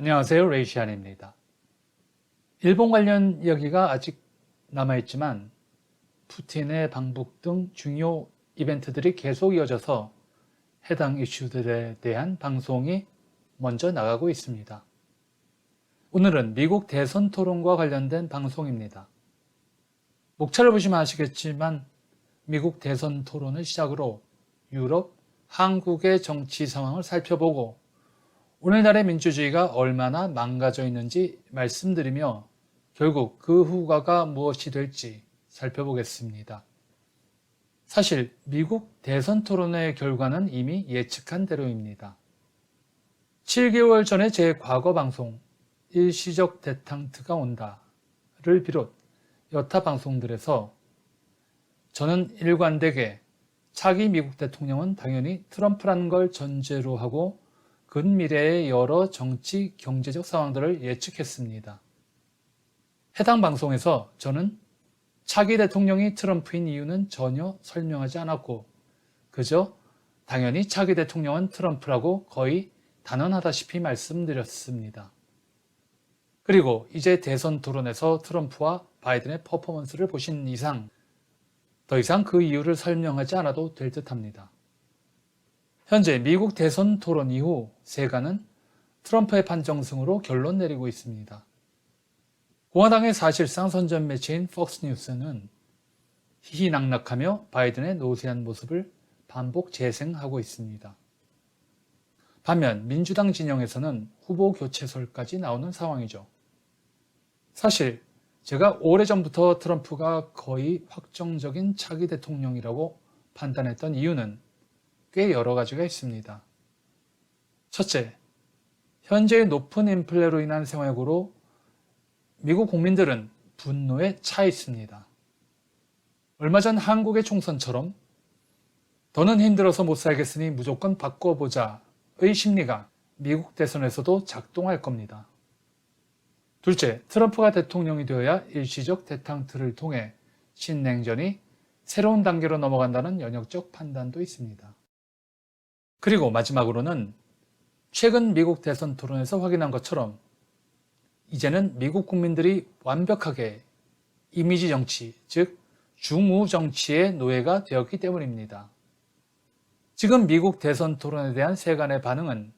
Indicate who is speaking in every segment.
Speaker 1: 안녕하세요. 레이시안입니다. 일본 관련 이야기가 아직 남아있지만 푸틴의 방북 등 중요 이벤트들이 계속 이어져서 해당 이슈들에 대한 방송이 먼저 나가고 있습니다. 오늘은 미국 대선 토론과 관련된 방송입니다. 목차를 보시면 아시겠지만 미국 대선 토론을 시작으로 유럽, 한국의 정치 상황을 살펴보고 오늘날의 민주주의가 얼마나 망가져 있는지 말씀드리며 결국 그 후과가 무엇이 될지 살펴보겠습니다. 사실 미국 대선 토론의 결과는 이미 예측한 대로입니다. 7개월 전에 제 과거 방송 일시적 데탕트가 온다를 비롯 여타 방송들에서 저는 일관되게 차기 미국 대통령은 당연히 트럼프라는 걸 전제로 하고 근미래의 여러 정치, 경제적 상황들을 예측했습니다. 해당 방송에서 저는 차기 대통령이 트럼프인 이유는 전혀 설명하지 않았고 그저 당연히 차기 대통령은 트럼프라고 거의 단언하다시피 말씀드렸습니다. 그리고 이제 대선 토론에서 트럼프와 바이든의 퍼포먼스를 보신 이상 더 이상 그 이유를 설명하지 않아도 될 듯합니다. 현재 미국 대선 토론 이후 세간은 트럼프의 판정승으로 결론 내리고 있습니다. 공화당의 사실상 선전 매체인 폭스뉴스는 희희낙낙하며 바이든의 노쇠한 모습을 반복 재생하고 있습니다. 반면 민주당 진영에서는 후보 교체설까지 나오는 상황이죠. 사실 제가 오래전부터 트럼프가 거의 확정적인 차기 대통령이라고 판단했던 이유는 꽤 여러 가지가 있습니다. 첫째, 현재의 높은 인플레로 인한 생활고로 미국 국민들은 분노에 차 있습니다. 얼마 전 한국의 총선처럼 더는 힘들어서 못 살겠으니 무조건 바꿔보자의 심리가 미국 대선에서도 작동할 겁니다. 둘째, 트럼프가 대통령이 되어야 일시적 데탕트를 통해 신냉전이 새로운 단계로 넘어간다는 연역적 판단도 있습니다. 그리고 마지막으로는 최근 미국 대선 토론에서 확인한 것처럼 이제는 미국 국민들이 완벽하게 이미지 정치, 즉 중우 정치의 노예가 되었기 때문입니다. 지금 미국 대선 토론에 대한 세간의 반응은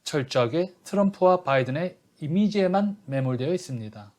Speaker 1: 철저하게 트럼프와 바이든의 이미지에만 매몰되어 있습니다.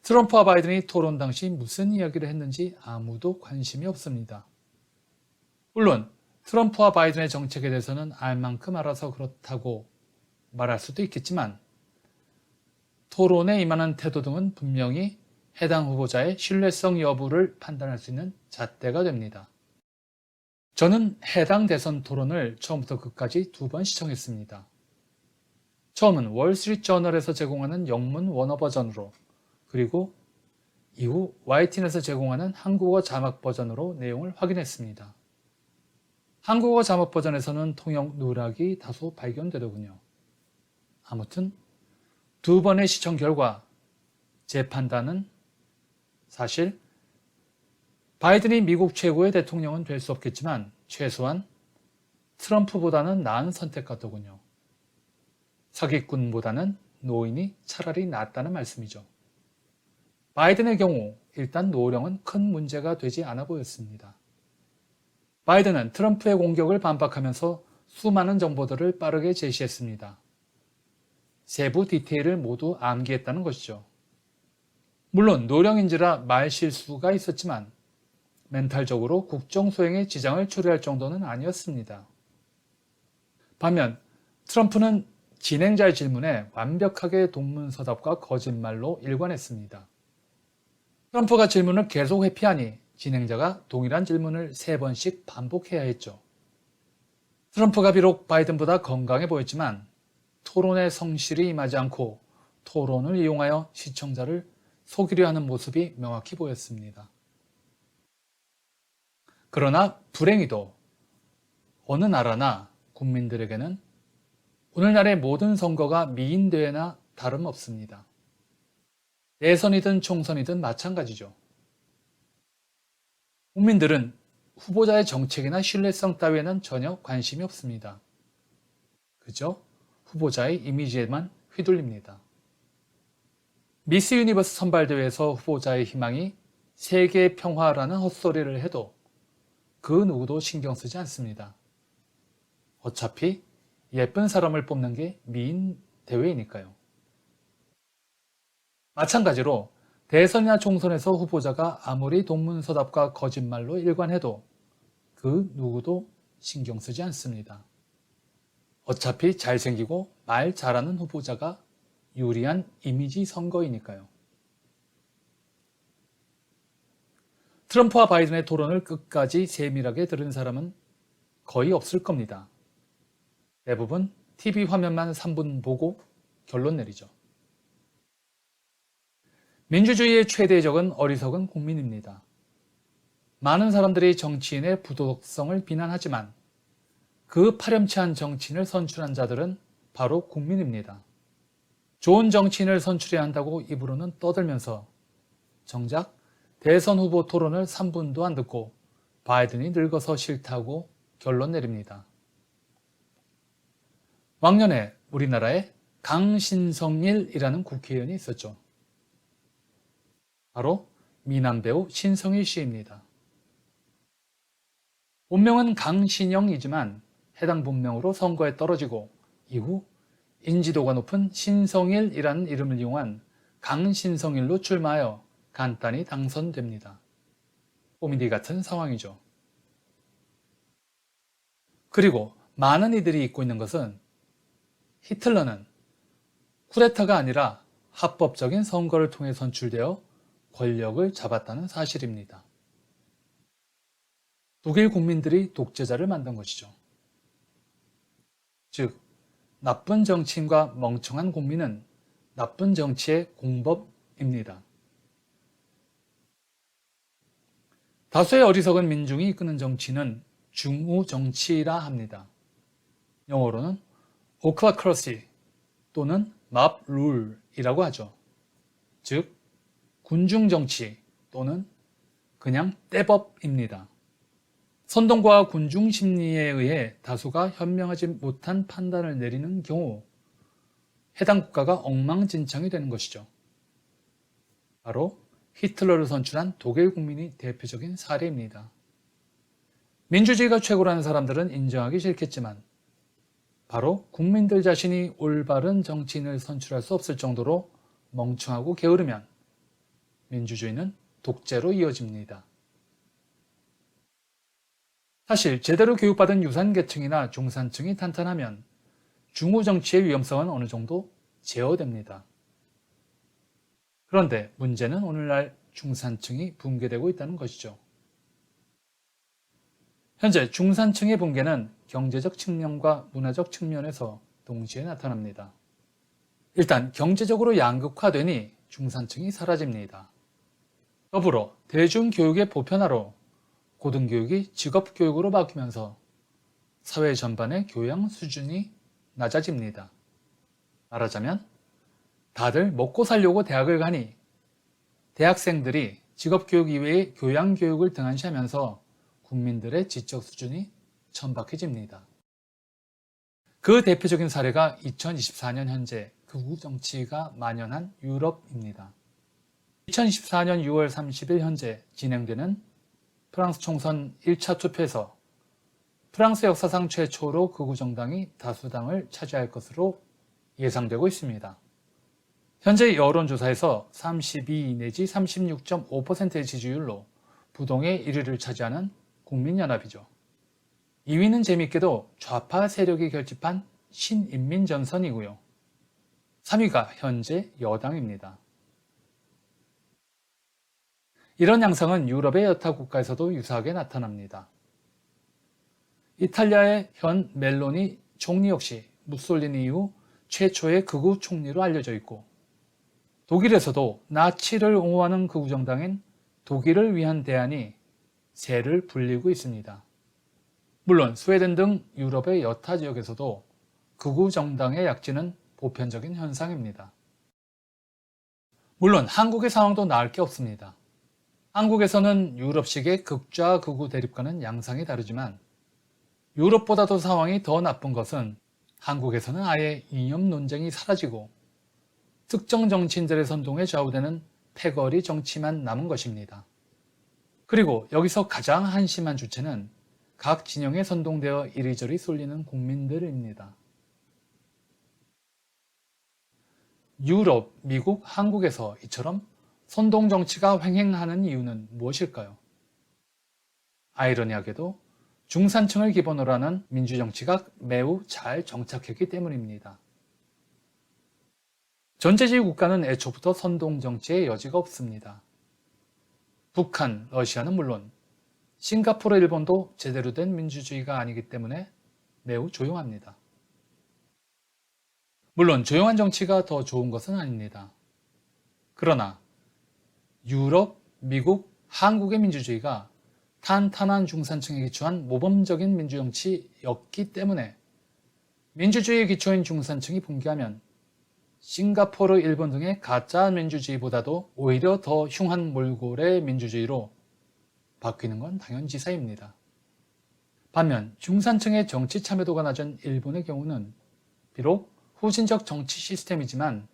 Speaker 1: 트럼프와 바이든이 토론 당시 무슨 이야기를 했는지 아무도 관심이 없습니다. 물론 트럼프와 바이든의 정책에 대해서는 알 만큼 알아서 그렇다고 말할 수도 있겠지만 토론에 임하는 태도 등은 분명히 해당 후보자의 신뢰성 여부를 판단할 수 있는 잣대가 됩니다. 저는 해당 대선 토론을 처음부터 끝까지 2번 시청했습니다. 처음은 월스트리트저널에서 제공하는 영문 원어 버전으로 그리고 이후 YTN에서 제공하는 한국어 자막 버전으로 내용을 확인했습니다. 한국어 자막 버전에서는 통역 누락이 다소 발견되더군요. 아무튼 2번의 시청 결과 제 판단은 사실 바이든이 미국 최고의 대통령은 될 수 없겠지만 최소한 트럼프보다는 나은 선택 같더군요. 사기꾼보다는 노인이 차라리 낫다는 말씀이죠. 바이든의 경우 일단 노령은 큰 문제가 되지 않아 보였습니다. 바이든은 트럼프의 공격을 반박하면서 수많은 정보들을 빠르게 제시했습니다. 세부 디테일을 모두 암기했다는 것이죠. 물론 노령인지라 말 실수가 있었지만 멘탈적으로 국정 수행에 지장을 초래할 정도는 아니었습니다. 반면 트럼프는 진행자의 질문에 완벽하게 동문서답과 거짓말로 일관했습니다. 트럼프가 질문을 계속 회피하니 진행자가 동일한 질문을 3번씩 반복해야 했죠. 트럼프가 비록 바이든보다 건강해 보였지만 토론에 성실히 임하지 않고 토론을 이용하여 시청자를 속이려 하는 모습이 명확히 보였습니다. 그러나 불행히도 어느 나라나 국민들에게는 오늘날의 모든 선거가 미인대회나 다름없습니다. 대선이든 총선이든 마찬가지죠. 국민들은 후보자의 정책이나 신뢰성 따위에는 전혀 관심이 없습니다. 그저 후보자의 이미지에만 휘둘립니다. 미스 유니버스 선발대회에서 후보자의 희망이 세계 평화라는 헛소리를 해도 그 누구도 신경 쓰지 않습니다. 어차피 예쁜 사람을 뽑는 게 미인 대회이니까요. 마찬가지로 대선이나 총선에서 후보자가 아무리 동문서답과 거짓말로 일관해도 그 누구도 신경 쓰지 않습니다. 어차피 잘생기고 말 잘하는 후보자가 유리한 이미지 선거이니까요. 트럼프와 바이든의 토론을 끝까지 세밀하게 들은 사람은 거의 없을 겁니다. 대부분 TV 화면만 3분 보고 결론 내리죠. 민주주의의 최대의 적은 어리석은 국민입니다. 많은 사람들이 정치인의 부도덕성을 비난하지만 그 파렴치한 정치인을 선출한 자들은 바로 국민입니다. 좋은 정치인을 선출해야 한다고 입으로는 떠들면서 정작 대선 후보 토론을 3분도 안 듣고 바이든이 늙어서 싫다고 결론 내립니다. 왕년에 우리나라에 강신성일이라는 국회의원이 있었죠. 바로 미남 배우 신성일 씨입니다. 본명은 강신영이지만 해당 본명으로 선거에 떨어지고 이후 인지도가 높은 신성일이라는 이름을 이용한 강신성일로 출마하여 간단히 당선됩니다. 코미디 같은 상황이죠. 그리고 많은 이들이 잊고 있는 것은 히틀러는 쿠데타가 아니라 합법적인 선거를 통해 선출되어 권력을 잡았다는 사실입니다. 독일 국민들이 독재자를 만든 것이죠. 즉, 나쁜 정치인과 멍청한 국민은 나쁜 정치의 공법입니다. 다수의 어리석은 민중이 이끄는 정치는 중우 정치라 합니다. 영어로는 오클라크러시 또는 맙 룰이라고 하죠. 즉, 군중 정치 또는 그냥 떼법입니다. 선동과 군중 심리에 의해 다수가 현명하지 못한 판단을 내리는 경우 해당 국가가 엉망진창이 되는 것이죠. 바로 히틀러를 선출한 독일 국민이 대표적인 사례입니다. 민주주의가 최고라는 사람들은 인정하기 싫겠지만 바로 국민들 자신이 올바른 정치인을 선출할 수 없을 정도로 멍청하고 게으르면 민주주의는 독재로 이어집니다. 사실 제대로 교육받은 유산계층이나 중산층이 탄탄하면 중우 정치의 위험성은 어느 정도 제어됩니다. 그런데 문제는 오늘날 중산층이 붕괴되고 있다는 것이죠. 현재 중산층의 붕괴는 경제적 측면과 문화적 측면에서 동시에 나타납니다. 일단 경제적으로 양극화되니 중산층이 사라집니다. 더불어 대중교육의 보편화로 고등교육이 직업교육으로 바뀌면서 사회 전반의 교양 수준이 낮아집니다. 말하자면 다들 먹고 살려고 대학을 가니 대학생들이 직업교육 이외의 교양교육을 등한시하면서 국민들의 지적 수준이 천박해집니다. 그 대표적인 사례가 2024년 현재 극우 정치가 만연한 유럽입니다. 2024년 6월 30일 현재 진행되는 프랑스 총선 1차 투표에서 프랑스 역사상 최초로 극우 정당이 다수당을 차지할 것으로 예상되고 있습니다. 현재 여론조사에서 32 내지 36.5%의 지지율로 부동의 1위를 차지하는 국민연합이죠. 2위는 재밌게도 좌파 세력이 결집한 신인민전선이고요. 3위가 현재 여당입니다. 이런 양상은 유럽의 여타 국가에서도 유사하게 나타납니다. 이탈리아의 현 멜로니 총리 역시 무솔리니 이후 최초의 극우 총리로 알려져 있고 독일에서도 나치를 옹호하는 극우 정당인 독일을 위한 대안이 세를 불리고 있습니다. 물론 스웨덴 등 유럽의 여타 지역에서도 극우 정당의 약진은 보편적인 현상입니다. 물론 한국의 상황도 나을 게 없습니다. 한국에서는 유럽식의 극좌 극우 대립과는 양상이 다르지만 유럽보다도 상황이 더 나쁜 것은 한국에서는 아예 이념 논쟁이 사라지고 특정 정치인들의 선동에 좌우되는 패거리 정치만 남은 것입니다. 그리고 여기서 가장 한심한 주체는 각 진영에 선동되어 이리저리 쏠리는 국민들입니다. 유럽, 미국, 한국에서 이처럼 선동 정치가 횡행하는 이유는 무엇일까요? 아이러니하게도 중산층을 기본으로 하는 민주정치가 매우 잘 정착했기 때문입니다. 전체주의 국가는 애초부터 선동 정치의 여지가 없습니다. 북한, 러시아는 물론 싱가포르, 일본도 제대로 된 민주주의가 아니기 때문에 매우 조용합니다. 물론 조용한 정치가 더 좋은 것은 아닙니다. 그러나 유럽, 미국, 한국의 민주주의가 탄탄한 중산층에 기초한 모범적인 민주정치였기 때문에 민주주의의 기초인 중산층이 붕괴하면 싱가포르, 일본 등의 가짜 민주주의보다도 오히려 더 흉한 몰골의 민주주의로 바뀌는 건 당연지사입니다. 반면 중산층의 정치 참여도가 낮은 일본의 경우는 비록 후진적 정치 시스템이지만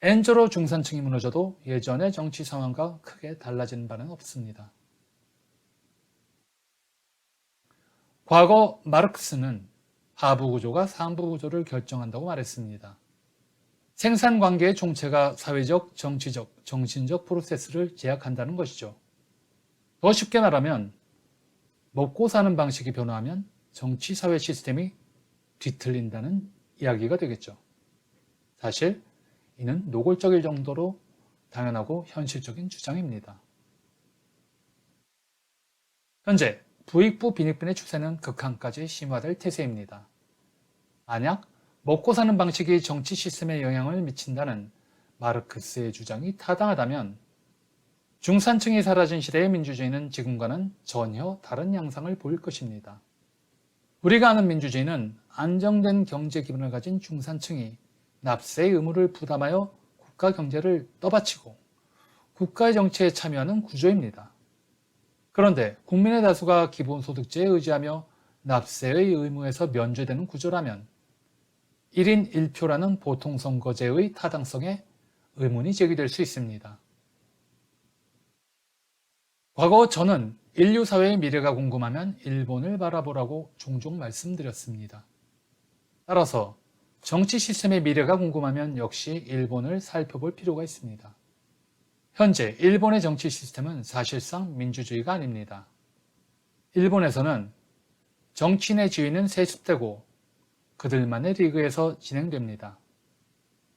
Speaker 1: 엔저로 중산층이 무너져도 예전의 정치 상황과 크게 달라지는 바는 없습니다. 과거 마르크스는 하부 구조가 상부 구조를 결정한다고 말했습니다. 생산관계의 총체가 사회적, 정치적, 정신적 프로세스를 제약한다는 것이죠. 더 쉽게 말하면 먹고 사는 방식이 변화하면 정치, 사회 시스템이 뒤틀린다는 이야기가 되겠죠. 사실 이는 노골적일 정도로 당연하고 현실적인 주장입니다. 현재 부익부 빈익빈의 추세는 극한까지 심화될 태세입니다. 만약 먹고 사는 방식이 정치 시스템에 영향을 미친다는 마르크스의 주장이 타당하다면 중산층이 사라진 시대의 민주주의는 지금과는 전혀 다른 양상을 보일 것입니다. 우리가 아는 민주주의는 안정된 경제 기반을 가진 중산층이 납세의 의무를 부담하여 국가 경제를 떠받치고 국가의 정치에 참여하는 구조입니다. 그런데 국민의 다수가 기본소득제에 의지하며 납세의 의무에서 면제되는 구조라면 1인 1표라는 보통선거제의 타당성에 의문이 제기될 수 있습니다. 과거 저는 인류 사회의 미래가 궁금하면 일본을 바라보라고 종종 말씀드렸습니다. 따라서 정치 시스템의 미래가 궁금하면 역시 일본을 살펴볼 필요가 있습니다. 현재 일본의 정치 시스템은 사실상 민주주의가 아닙니다. 일본에서는 정치인의 지위는 세습되고 그들만의 리그에서 진행됩니다.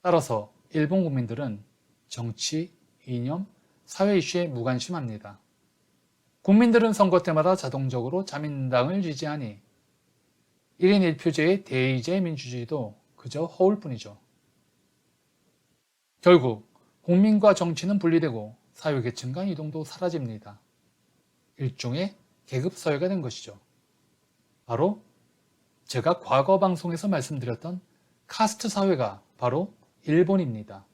Speaker 1: 따라서 일본 국민들은 정치, 이념, 사회 이슈에 무관심합니다. 국민들은 선거 때마다 자동적으로 자민당을 지지하니 1인 1표제의 대의제 민주주의도 그저 허울뿐이죠. 결국 국민과 정치는 분리되고 사회계층 간 이동도 사라집니다. 일종의 계급사회가 된 것이죠. 바로 제가 과거 방송에서 말씀드렸던 카스트 사회가 바로 일본입니다.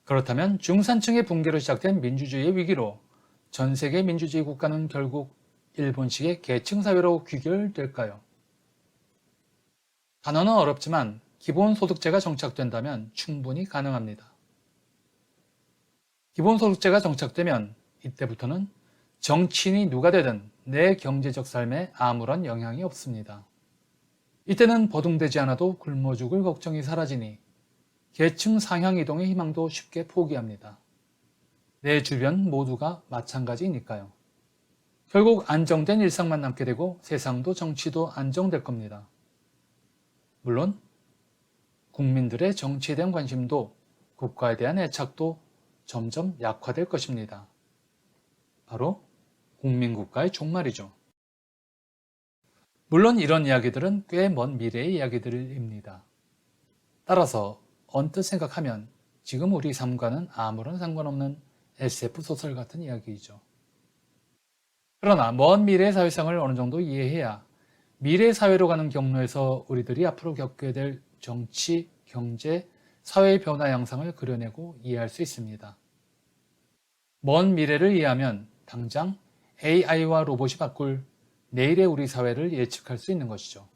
Speaker 1: 그렇다면 중산층의 붕괴로 시작된 민주주의의 위기로 전 세계 민주주의 국가는 결국 일본식의 계층사회로 귀결될까요? 단어는 어렵지만 기본소득제가 정착된다면 충분히 가능합니다. 기본소득제가 정착되면 이때부터는 정치인이 누가 되든 내 경제적 삶에 아무런 영향이 없습니다. 이때는 버둥대지 않아도 굶어 죽을 걱정이 사라지니 계층 상향 이동의 희망도 쉽게 포기합니다. 내 주변 모두가 마찬가지니까요. 결국 안정된 일상만 남게 되고 세상도 정치도 안정될 겁니다. 물론 국민들의 정치에 대한 관심도 국가에 대한 애착도 점점 약화될 것입니다. 바로 국민국가의 종말이죠. 물론 이런 이야기들은 꽤 먼 미래의 이야기들입니다. 따라서 언뜻 생각하면 지금 우리 삶과는 아무런 상관없는 SF 소설 같은 이야기이죠. 그러나 먼 미래의 사회상을 어느 정도 이해해야 미래 사회로 가는 경로에서 우리들이 앞으로 겪게 될 정치, 경제, 사회의 변화 양상을 그려내고 이해할 수 있습니다. 먼 미래를 이해하면 당장 AI와 로봇이 바꿀 내일의 우리 사회를 예측할 수 있는 것이죠.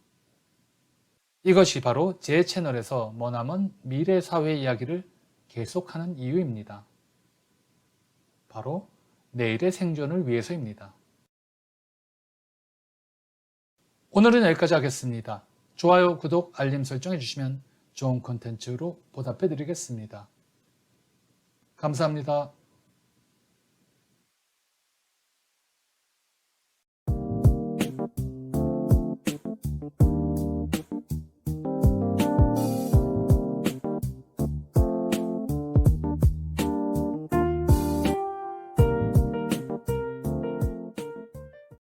Speaker 1: 이것이 바로 제 채널에서 머나먼 미래 사회 이야기를 계속하는 이유입니다. 바로 내일의 생존을 위해서입니다. 오늘은 여기까지 하겠습니다. 좋아요, 구독, 알림 설정해 주시면 좋은 콘텐츠로 보답해 드리겠습니다. 감사합니다.